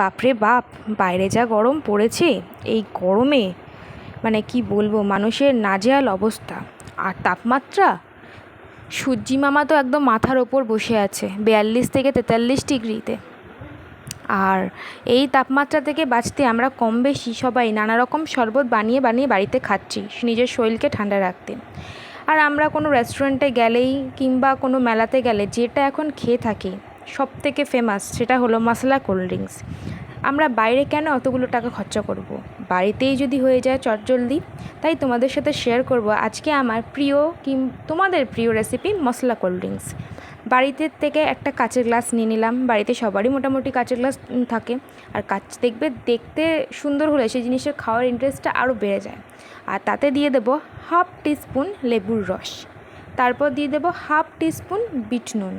বাপরে বাপ, বাইরে যা গরম পড়েছে! এই গরমে মানে কি বলবো, মানুষের নাজেহাল অবস্থা। আর তাপমাত্রা, সূর্যি মামা তো একদম মাথার ওপর বসে আছে 42 থেকে 43 ডিগ্রিতে। আর এই তাপমাত্রা থেকে বাঁচতে আমরা কম বেশি সবাই নানা রকম শরবত বানিয়ে বানিয়ে বাড়িতে খাচ্ছি নিজের শরীরকে ঠান্ডা রাখতে। আর আমরা কোনো রেস্টুরেন্টে গেলেই কিংবা কোনো মেলাতে গেলে যেটা এখন খেয়ে থাকি সব থেকে ফেমাস, সেটা হলো মশলা কোল্ড ড্রিঙ্কস। আমরা বাইরে কেন অতগুলো টাকা খরচা করব, বাড়িতেই যদি হয়ে যায় চটজলদি। তাই তোমাদের সাথে শেয়ার করব আজকে আমার প্রিয় তোমাদের প্রিয় রেসিপি মশলা কোল্ড ড্রিঙ্কস। বাড়িতে থেকে একটা কাচের গ্লাস নিয়ে নিলাম। বাড়িতে সবারই মোটামুটি কাচের গ্লাস থাকে। আর দেখতে সুন্দর হলে সেই জিনিসের খাওয়ার ইন্টারেস্টটা আরও বেড়ে যায়। আর তাতে দিয়ে দেবো হাফ টিস্পুন লেবুর রস, তারপর দিয়ে দেবো হাফ টিস্পুন বিট নুন,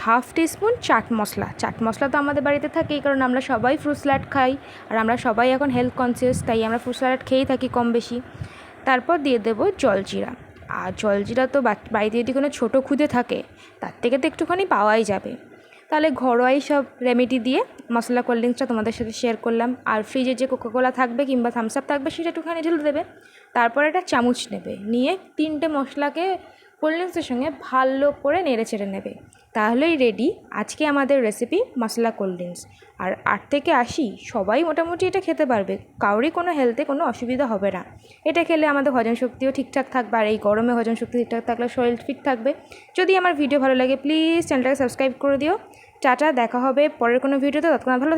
হাফ টিস্পুন চাট মশলা তো আমাদের বাড়িতে থাকেই, কারণ আমরা সবাই ফ্রুট স্যালাড খাই। আর আমরা সবাই এখন হেলথ কনসিয়াস, তাই আমরা ফ্রুট স্যালাড খেয়েই থাকি কম বেশি। তারপর দিয়ে দেবো জলজিরা। আর জলজিরা তো বাড়িতে যদি কোনো ছোটো খুদে থাকে তার থেকে তো একটুখানি পাওয়াই যাবে। তাহলে ঘরোয়াই সব রেমেডি দিয়ে মশলা কোল্ড ড্রিঙ্কসটা তোমাদের সাথে শেয়ার করলাম। আর ফ্রিজে যে কোকাকোলা থাকবে কিংবা থামস আপ থাকবে সেটা একটুখানি ঢেলে দেবে। তারপর একটা চামচ নেবে, নিয়ে 3টে মশলাকে কোল্ড ড্রিঙ্কসের সঙ্গে ভালো করে নেড়ে চেড়ে নেবে। তাহলেই রেডি আজকে আমাদের রেসিপি মশলা কোল্ড ড্রিঙ্কস। আর 8 থেকে 80 সবাই মোটামুটি এটা খেতে পারবে, কারোরই কোনো হেলথে কোনো অসুবিধা হবে না। এটা খেলে আমাদের হজম শক্তিও ঠিকঠাক থাকবে, আর এই গরমে হজম শক্তি ঠিকঠাক থাকলে শরীর ফিট থাকবে। যদি আমার ভিডিও ভালো লাগে প্লিজ চ্যানেলটাকে সাবস্ক্রাইব করে দিও। টাটা, দেখা হবে পরের কোনো ভিডিওতে। তৎক্ষণাৎ ভালো